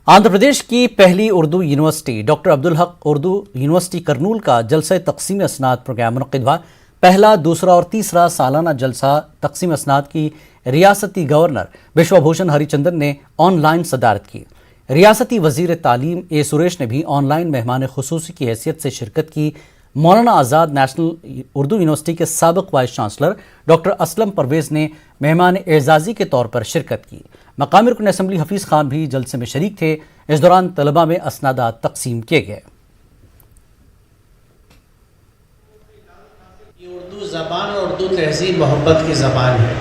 आंध्र प्रदेश की पहली Urdu university doctor Abdul Haq Urdu university Kurnool का जलसा तकसीम असनाद प्रोग्राम मुनक़िद हुआ। पहला, दूसरा और तीसरा सालाना जलसा तकसीम असनाद की रियासती गवर्नर विश्वभूषण हरिचंदन ने ऑनलाइन सदारत की। रियासती वजीर तालीम ए सुरेश ने भी ऑनलाइन मेहमान खुसूसी की हैसियत से शिरकत की। मौलाना आज़ाद नेशनल उर्दू यूनिवर्सिटी के साबिक vice chancellor doctor Aslam Parvez ने मेहमान एजाज़ी के तौर पर शिरकत की। मकामी रुकन असम्बली हफीज़ खान भी जलसे में शरीक थे। इस दौरान तलबा में असनादात तकसीम किए गए। उर्दू ज़बान और उर्दू तहजीब मोहब्बत की ज़बान है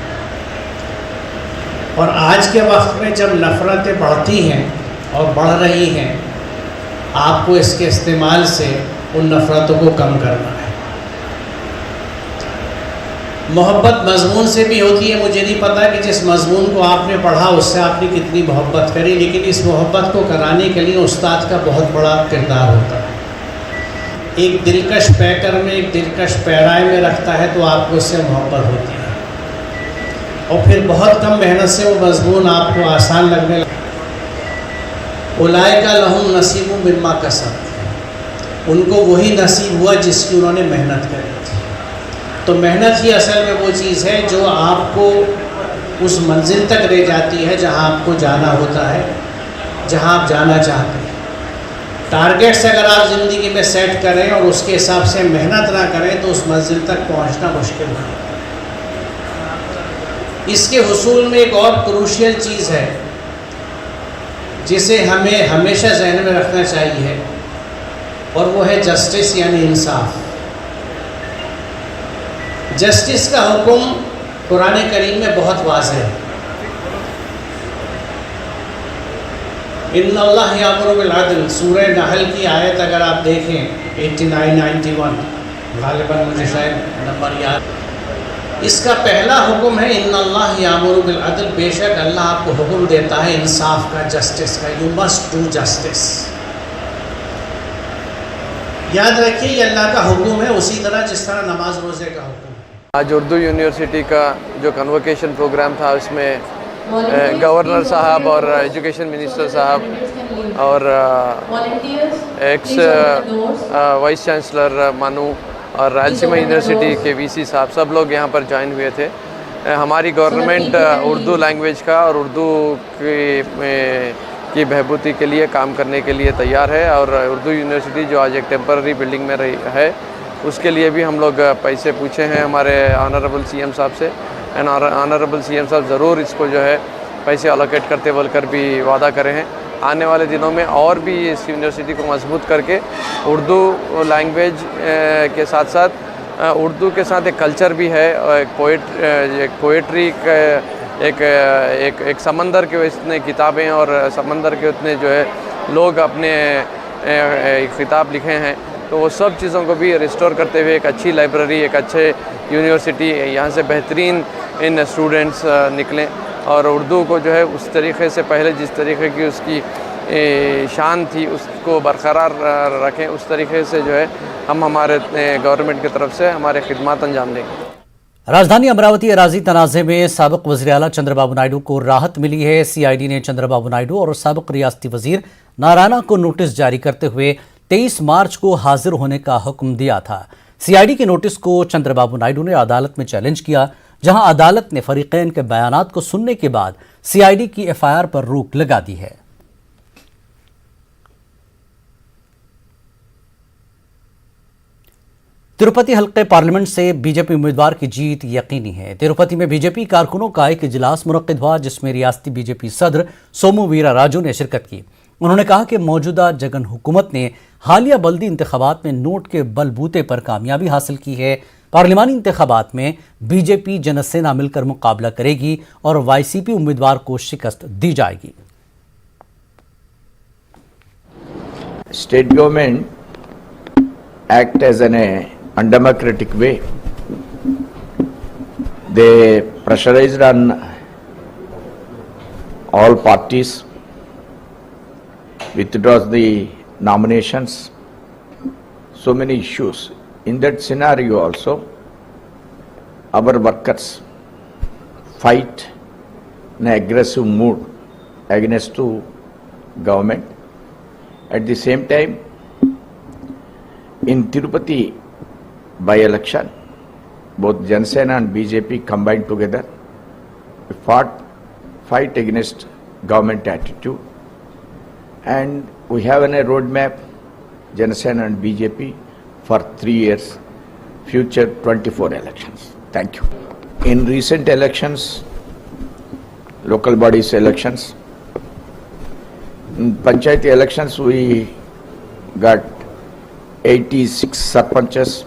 और आज के वक्त में जब नफ़रतें बढ़ती हैं और बढ़ रही हैं, आपको इसके इस्तेमाल से उन नफ़रतों को कम करना है। मोहब्बत मज़मून से भी होती है। मुझे नहीं पता कि जिस मज़मून को आपने पढ़ा उससे आपने कितनी मोहब्बत करी, लेकिन इस मोहब्बत को कराने के लिए उस्ताद का बहुत बड़ा किरदार होता है। एक दिलकश पैकर में एक दिलकश पैराए में रखता है तो आपको उससे मोहब्बत होती है और फिर बहुत कम मेहनत से वो मज़मून आपको आसान लगने लगता। उलाइका लहुम नसीबुम मिम्मा कसब, उनको वही नसीब हुआ जिसकी उन्होंने मेहनत करी थी। तो मेहनत ही असल में वो चीज़ है जो आपको उस मंजिल तक ले जाती है जहाँ आपको जाना होता है, जहाँ आप जाना चाहते हैं। टारगेट्स अगर आप ज़िंदगी में सेट करें और उसके हिसाब से मेहनत ना करें तो उस मंजिल तक पहुँचना मुश्किल है। इसके हुसूल में एक और क्रूशियल चीज़ है जिसे हमें हमेशा ज़हन में रखना चाहिए और वो है जस्टिस यानी इंसाफ। जस्टिस का हुक्म कुरान करीम में बहुत वाज़ेह है। इन्नल्लाह यामुरु बिल अदल, सूरह नहल की आयत अगर आप देखें 89-91, गालिबन मुझे शायद नंबर याद। इसका पहला हुक्म है इन्नल्लाह यामुरु बिल अदल, बेशक अल्लाह आपको हुक्म देता है इंसाफ का, जस्टिस का। You must do justice. याद रखिए ये अल्लाह का हुक्म है, उसी तरह जिस तरह नमाज रोज़े का हुक्म। आज उर्दू यूनिवर्सिटी का जो कन्वोकेशन प्रोग्राम था उसमें गवर्नर साहब और एजुकेशन मिनिस्टर साहब और एक्स वाइस चांसलर मानू और रायलसीमा यूनिवर्सिटी के वीसी साहब सब लोग यहाँ पर ज्वाइन हुए थे। हमारी गवर्नमेंट उर्दू लैंग्वेज का और उर्दू की बहबूदी के लिए काम करने के लिए तैयार है और उर्दू यूनिवर्सिटी जो आज एक टेम्पररी बिल्डिंग में रही है उसके लिए भी हम लोग पैसे पूछे हैं हमारे ऑनरेबल सीएम साहब से। एंड ऑनरेबल सीएम साहब ज़रूर इसको जो है पैसे अलोकेट करते बोलकर भी वादा करे हैं। आने वाले दिनों में और भी इस यूनिवर्सिटी को मजबूत करके उर्दू लैंग्वेज के साथ साथ उर्दू के साथ एक कल्चर भी है, एक पोइट्री एक समंदर के इतने किताबें और समंदर के उतने जो है लोग अपने किताब लिखे हैं, तो वो सब चीज़ों को भी रिस्टोर करते हुए एक अच्छी लाइब्रेरी, एक अच्छे यूनिवर्सिटी, यहाँ से बेहतरीन इन स्टूडेंट्स निकलें और उर्दू को जो है उस तरीक़े से पहले जिस तरीके की उसकी शान थी उसको बरकरार रखें। उस तरीके से जो है हम हमारे गवर्नमेंट की तरफ से हमारे खिदमत अंजाम देंगे। राजधानी अमरावती अराजी तनाज़े में साबिक़ वज़ीर आला चंद्रबाबू नायडू को राहत मिली है। सीआईडी ने चंद्रबाबू नायडू और साबिक़ रियासती वज़ीर नारायणा को नोटिस जारी करते हुए 23 मार्च को हाजिर होने का हुक्म दिया था। सीआईडी के नोटिस को चंद्रबाबू नायडू ने अदालत में चैलेंज किया, जहां अदालत ने फरीक़ैन के बयानात को सुनने के बाद सीआईडी की एफआईआर पर रोक लगा दी है। तिरुपति हल्के पार्लियामेंट से बीजेपी उम्मीदवार की जीत यकीनी है। तिरुपति में बीजेपी कारकुनों का एक इजलास मुनक़्क़िद हुआ जिसमें रियासती बीजेपी सदर सोमू वीराराजू ने शिरकत की। उन्होंने कहा कि मौजूदा जगन हुकूमत ने हालिया बल्दी इंतखाबात में नोट के बलबूते पर कामयाबी हासिल की है। पार्लिमानी इंतखाबात में बीजेपी जनसेना मिलकर मुकाबला करेगी और वाईसीपी उम्मीदवार को शिकस्त दी जाएगी। State government act as an undemocratic way. They pressurized on all parties, withdraws the nominations, so many issues. In that scenario also, our workers fight in an aggressive mood against to government. At the same time, in Tirupati by-election, both Janasena and BJP combined together, we fight against government attitude, and we have a roadmap, Janasena and BJP, for 3 years, future 24 elections. Thank you. In recent elections, local bodies elections, in Panchayati elections, we got 86 sarpanchas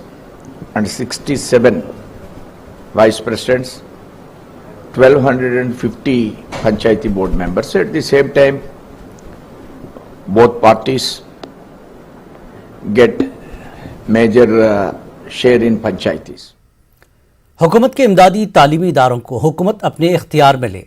and 67 vice presidents, 1250 Panchayati board members. At the same time, both parties get major share in Panchayatis. हुकूमत के इमदादी तालीमी इदारों को हुकूमत अपने इख्तियार में ले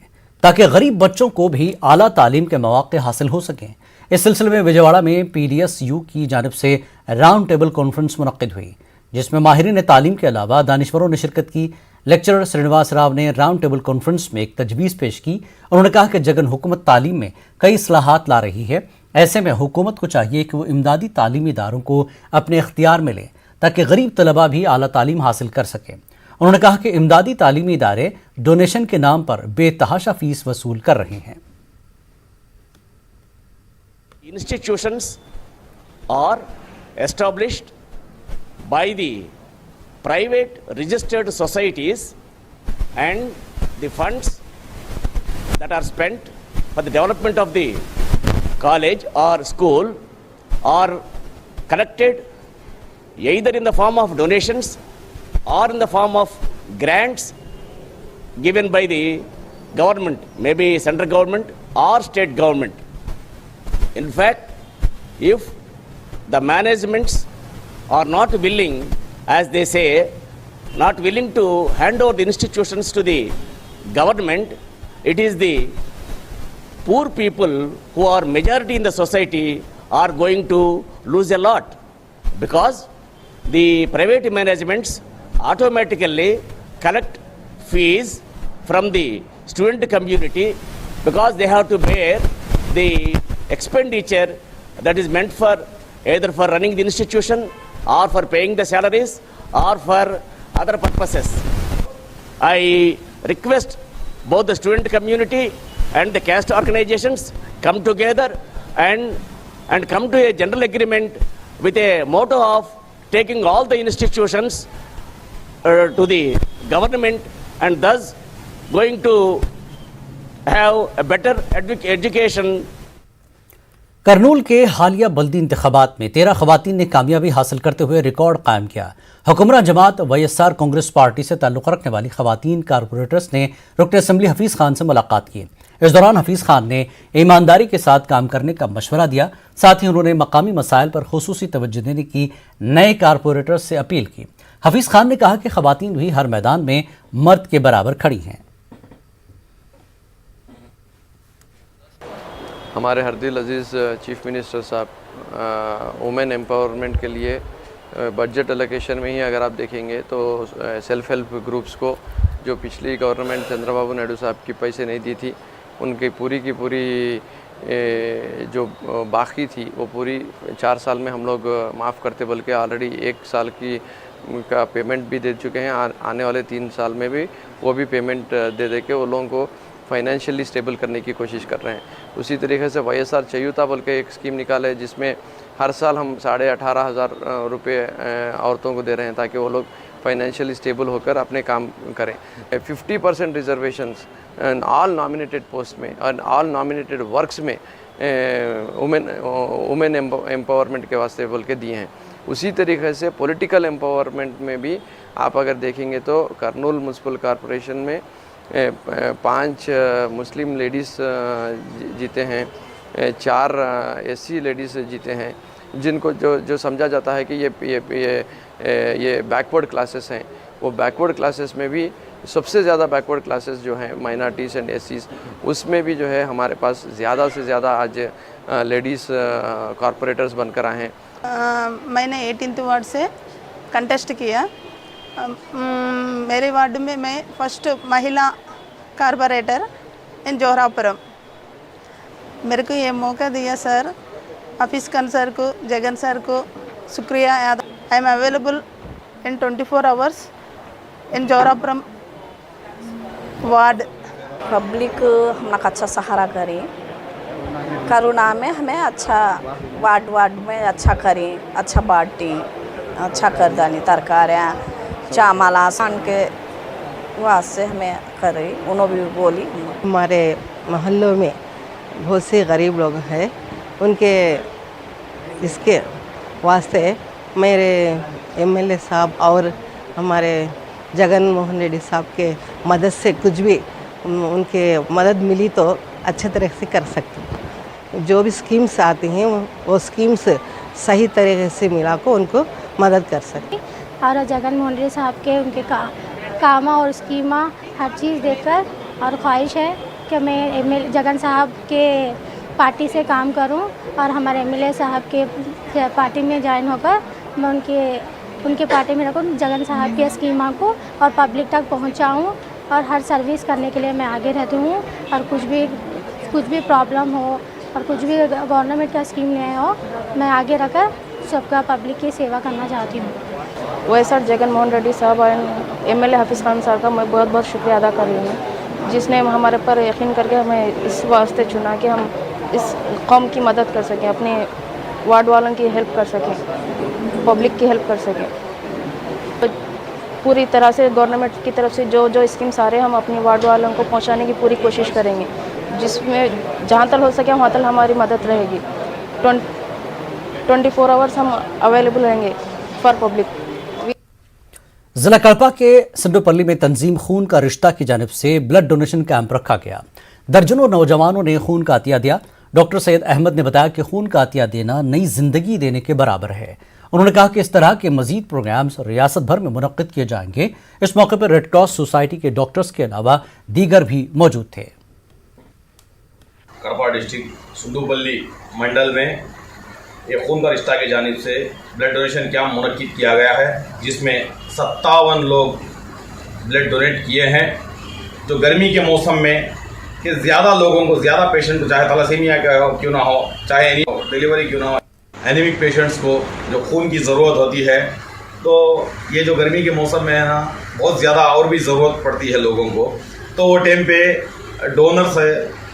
ताकि गरीब बच्चों को भी आला तालीम के मौके हासिल हो सकें। इस सिलसिले में विजयवाड़ा में PDSU की जानिब से राउंड टेबल कॉन्फ्रेंस मुनक्किद हुई, जिसमें माहिरीन तालीम के अलावा दानिशवरों ने शिरकत की। लेक्चरर श्रीनिवास राव ने राउंड टेबल कॉन्फ्रेंस में एक तजवीज़ पेश की। उन्होंने कहा कि जगन हुकूमत तालीम में कई इस्लाहात ला रही है, ऐसे में हुकूमत को चाहिए कि वो इमदादी तालीमी इदारों को अपने इख्तियार में ले ताकि गरीब तलबा भी आला तालीम हासिल कर सकें। उन्होंने कहा कि इमदादी तालीमी इदारे डोनेशन के नाम पर बेतहाशा फीस वसूल कर रहे हैं। Institutions are established by the private registered societies, and the funds that are spent for the development of the college or school are collected either in the form of donations or in the form of grants given by the government, maybe central government or state government. In fact, if the managements are not willing, as they say, not willing to hand over the institutions to the government, it is the poor people who are majority in the society are going to lose a lot, because the private managements automatically collect fees from the student community, because they have to bear the expenditure that is meant for either for running the institution or for paying the salaries or for other purposes. I request both the student community and the caste organizations come together and come to a general agreement with a motto of taking all the institutions to the government, and thus going to have a better education. Kurnool के हालिया बल्दी इंतखाबात में 13 खवातीन ने कामयाबी हासिल करते हुए रिकॉर्ड कायम किया। हुक्मरान जमात YSR कांग्रेस पार्टी से ताल्लुक़ रखने वाली खवातीन कारपोरेटर्स ने रुकन असम्बली हफीज़ खान से मुलाकात की। इस दौरान हफीज़ खान ने ईमानदारी के साथ काम करने का मशवरा दिया। साथ ही उन्होंने मकामी मसाइल पर खुसूसी तवज्जो देने की नए कारपोरेटर्स से अपील की। हफीज़ खान ने कहा कि खवातीन भी हर मैदान में मर्द के बराबर खड़ी हैं। हमारे हरदिल अजीज़ चीफ मिनिस्टर साहब वुमेन एम्पावरमेंट के लिए बजट एलोकेशन में ही अगर आप देखेंगे तो सेल्फ हेल्प ग्रुप्स को जो पिछली गवर्नमेंट चंद्रबाबू नायडू साहब की पैसे नहीं दी थी, उनकी पूरी की पूरी जो बाकी थी वो पूरी 4 साल में हम लोग माफ़ करते, बल्कि ऑलरेडी 1 साल की का पेमेंट भी दे चुके हैं। आने वाले 3 साल में भी वो भी पेमेंट दे के वो लोगों को फाइनेंशियली स्टेबल करने की कोशिश कर रहे हैं। उसी तरीके से YSR चयूता बोल के एक स्कीम निकाला है, जिसमें हर साल हम 18,500 रुपये औरतों को दे रहे हैं ताकि वो लोग फाइनेंशियली स्टेबल होकर अपने काम करें। 50% रिजर्वेशंस ऑल नॉमिनेटेड पोस्ट में और ऑल नॉमिनेटेड वर्क्स में वुमेन एम्पावरमेंट के वास्ते बोल के दिए हैं। उसी तरीके से पॉलिटिकल एम्पावरमेंट में भी आप अगर देखेंगे तो करनूल म्यूनसिपल कॉरपोरेशन में 5 मुस्लिम लेडीज़ जीते हैं, 4 SC लेडीज़ जीते हैं, जिनको जो समझा जाता है कि ये बैकवर्ड क्लासेस हैं। वो बैकवर्ड क्लासेस में भी सबसे ज़्यादा बैकवर्ड क्लासेस जो हैं माइनॉरिटीज़ एंड SCs, उसमें भी जो है हमारे पास ज़्यादा से ज़्यादा आज लेडीज़ कॉरपोरेटर्स बनकर आए हैं। मैंने 18th वार्ड से कंटेस्ट किया। मेरे वार्ड में मैं फर्स्ट महिला कारपोरेटर इन जोहरापुरम। मेरे को ये मौका दिया सर, ऑफिस खान सर को, जगन सर को शुक्रिया। I am available in 24 hours in Jorapuram ward. Public हमको अच्छा सहारा करे, करुणा में हमें अच्छा वार्ड में अच्छा करें, अच्छा बांटें, अच्छा कर दानी तरकारियाँ चावल आसान के वास्ते हमें करे। उन्होंने भी बोली हमारे मोहल्लों में बहुत से गरीब लोग हैं, उनके इसके वास्ते मेरे एमएलए साहब और हमारे जगन मोहन रेड्डी साहब के मदद से कुछ भी उनके मदद मिली तो अच्छे तरह से कर सकते हैं। जो भी स्कीम्स आती हैं वो स्कीम्स सही तरीके से मिला को उनको मदद कर सकते। और जगन मोहन रेड्डी साहब के उनके काम और स्कीमा हर चीज़ देखकर और ख्वाहिश है कि मैं जगन साहब के पार्टी से काम करूं और हमारे एमएलए साहब के पार्टी में ज्वाइन होकर मैं उनके पार्टी में रहूं, जगन साहब के स्कीमा को और पब्लिक तक पहुंचाऊं और हर सर्विस करने के लिए मैं आगे रहती हूं। और कुछ भी प्रॉब्लम हो और कुछ भी गवर्नमेंट का स्कीम नहीं हो, मैं आगे रखकर सबका पब्लिक की सेवा करना चाहती हूँ। वैसा जगन मोहन रेड्डी साहब और एमएलए हाफिज़ खान साहब का मैं बहुत बहुत शुक्रिया अदा कर रही हूँ, जिसने हमारे पर यकीन करके हमें इस वास्ते चुना कि हम इस कौम की मदद कर सकें, अपने वार्ड वालों की हेल्प कर सकें, पब्लिक की हेल्प कर सकें। तो पूरी तरह से गवर्नमेंट की तरफ से जो स्कीम्स आ रहे हैं हम अपने वार्ड वालों को पहुँचाने की पूरी कोशिश करेंगे, जिसमें जहाँ तक हो सके वहाँ तक हमारी मदद रहेगी। 24 आवर्स हम अवेलेबल रहेंगे फॉर पब्लिक। जिला कड़पा के सिंडोपल्ली में तंजीम खून का रिश्ता की जानिब से ब्लड डोनेशन कैंप रखा गया। दर्जनों नौजवानों ने खून का अतिया दिया। डॉक्टर सैयद अहमद ने बताया कि खून का अतिया देना नई जिंदगी देने के बराबर है। उन्होंने कहा कि इस तरह के मजीद प्रोग्राम्स रियासत भर में मुनक्किद किए जाएंगे। इस मौके पर रेड क्रॉस सोसाइटी के डॉक्टर्स के अलावा दीगर भी मौजूद थे। कड़पा डिस्ट्रिक्ट सिंडोपल्ली मंडल में ये खून का रिश्ता की जानिब से ब्लड डोनेशन कैंप मुनक्किद किया गया है, जिसमें 57 लोग ब्लड डोनेट किए हैं। जो गर्मी के मौसम में कि ज़्यादा लोगों को, ज़्यादा पेशेंट को, चाहे थैलेसीमिया क्यों ना हो, चाहे डिलीवरी क्यों ना हो, एनीमिक पेशेंट्स को जो खून की ज़रूरत होती है, तो ये जो गर्मी के मौसम में है ना, बहुत ज़्यादा और भी ज़रूरत पड़ती है लोगों को। तो वो टाइम पे डोनर्स है,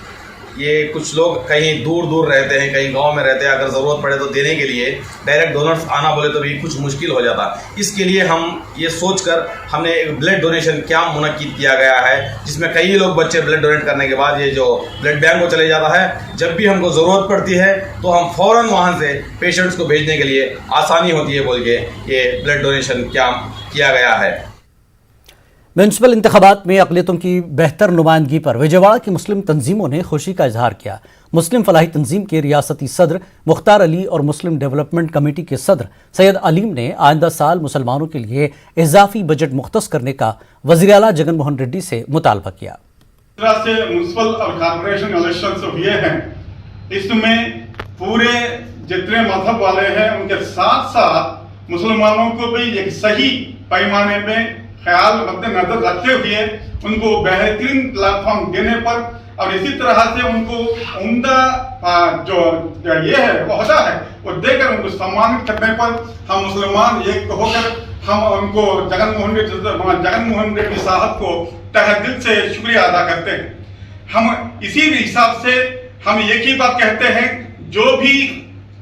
ये कुछ लोग कहीं दूर दूर रहते हैं, कहीं गांव में रहते हैं, अगर ज़रूरत पड़े तो देने के लिए डायरेक्ट डोनर्स आना बोले तो भी कुछ मुश्किल हो जाता। इसके लिए हम ये सोचकर हमने एक ब्लड डोनेशन कैंप मुनक्किद किया गया है, जिसमें कई लोग बच्चे ब्लड डोनेट करने के बाद ये जो ब्लड बैंक को चले जाता है। जब भी हमको ज़रूरत पड़ती है तो हम फ़ौरन वहाँ से पेशेंट्स को भेजने के लिए आसानी होती है बोल के ये ब्लड डोनेशन कैंप किया गया है। म्यूनसिपल इंतखाबात में अक़लियतों की बेहतर नुमाइंदगी पर विजयवाड़ा की मुस्लिम तंजीमों ने खुशी का इजहार किया। मुस्लिम फलाही तंजीम के रियासती सदर मुख्तार अली और मुस्लिम डेवलपमेंट कमेटी के सदर सैयद अलीम ने आइंदा साल मुसलमानों के लिए इजाफी बजट मुख्तस करने का वज़ीर आला जगन मोहन रेड्डी से मुतालबा किया। से म्यूनसिपल और कॉर्पोरेशन इलेक्शन हुए हैं, इसमें पूरे जितने मजहब वाले हैं उनके साथ साथ मुसलमानों को भी एक सही पैमाने में ख्याल मद्देनजर रखते हुए उनको बेहतरीन प्लेटफॉर्म देने पर और इसी तरह से उनको उम्दा जो ये है ओहदा है वो देकर उनको सम्मानित करने पर हम मुसलमान एक होकर हम उनको जगन मोहन रेड्डी साहब को तहे दिल से शुक्रिया अदा करते हैं। हम इसी हिसाब से हम एक ही बात कहते हैं, जो भी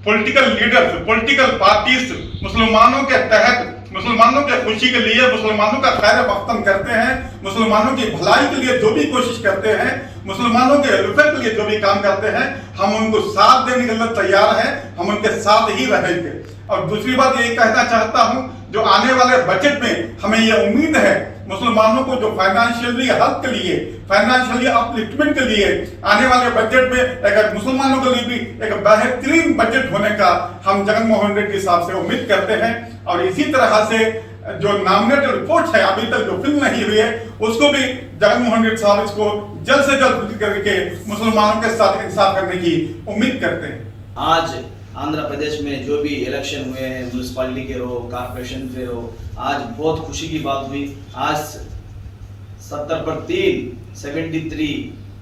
पॉलिटिकल लीडर्स, पॉलिटिकल पार्टीज मुसलमानों के तहत मुसलमानों के खुशी के लिए, मुसलमानों का खैर मकदम करते हैं, मुसलमानों की भलाई के लिए जो भी कोशिश करते हैं, मुसलमानों के वेलफेयर के लिए जो भी काम करते हैं, हम उनको साथ देने के लिए तैयार हैं, हम उनके साथ ही रहेंगे। और दूसरी बात ये कहना चाहता हूं, जो आने वाले बजट में हमें ये उम्मीद है मुसलमानों को जो फाइनेंशियली हेल्प के लिए, फाइनेंशियली अपलिफ्टमेंट के लिए आने वाले बजट में अगर मुसलमानों के लिए भी एक बेहतरीन बजट होने का हम जगन मोहन रेड्डी साहब से उम्मीद करते हैं। और इसी तरह से जो नॉमिनेटेड रिपोर्ट है अभी तक जो फिल नहीं हुई है, उसको भी जगन मोहन रेड्डी साहब इसको जल्द से जल्द करके मुसलमानों के साथ इंसाफ करने की उम्मीद करते हैं। आज आंध्र प्रदेश में जो भी इलेक्शन हुए हैं, म्यूनसिपालिटी के रहो, कारपोरेशन के रहो, आज बहुत खुशी की बात हुई। आज 70 पर 3 73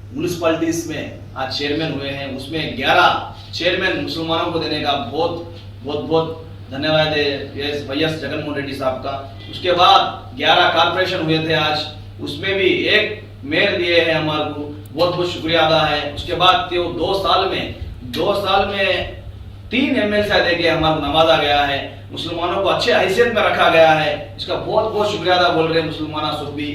म्यूनिसपैलिटीज़ में आज चेयरमैन हुए हैं, उसमें 11 चेयरमैन मुसलमानों को देने का बहुत धन्यवाद है वाईएस जगनमोहन रेड्डी साहब का। उसके बाद 11 कॉर्पोरेशन हुए थे आज, उसमें भी एक मेयर दिए हैं हमारे को, बहुत शुक्रिया अदा है। उसके बाद 2 साल में 3 एमएलए देके हमारे नवाजा गया है, मुसलमानों को अच्छे हैसियत में रखा गया है, इसका बहुत शुक्रिया अदा बोल रहे हैं मुसलमान सुबी।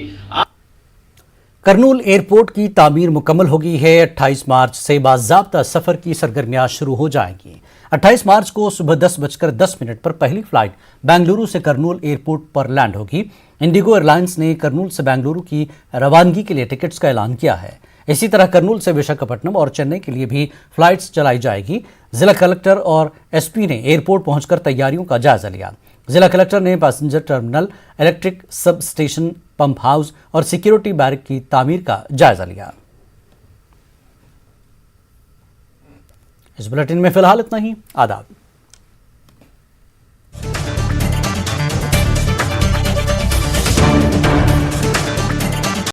करनूल एयरपोर्ट की तामीर मुकम्मल हो गई है। 28 मार्च से बाज़ाब्ता सफ़र की सरगर्मियां शुरू हो जाएंगी। 28 मार्च को सुबह 10:10 पर पहली फ्लाइट बेंगलुरु से करनूल एयरपोर्ट पर लैंड होगी। इंडिगो एयरलाइंस ने करनूल से बेंगलुरु की रवानगी के लिए टिकट्स का ऐलान किया है। इसी तरह करनूल से विशाखापट्टनम और चेन्नई के लिए भी फ्लाइट्स चलाई जाएगी। जिला कलेक्टर और एसपी ने एयरपोर्ट पहुंचकर तैयारियों का जायजा लिया। जिला कलेक्टर ने passenger terminal, electric sub station, pump house और सिक्योरिटी बैरक की तामीर का जायजा लिया। इस बुलेटिन में फिलहाल इतना ही। आदाब।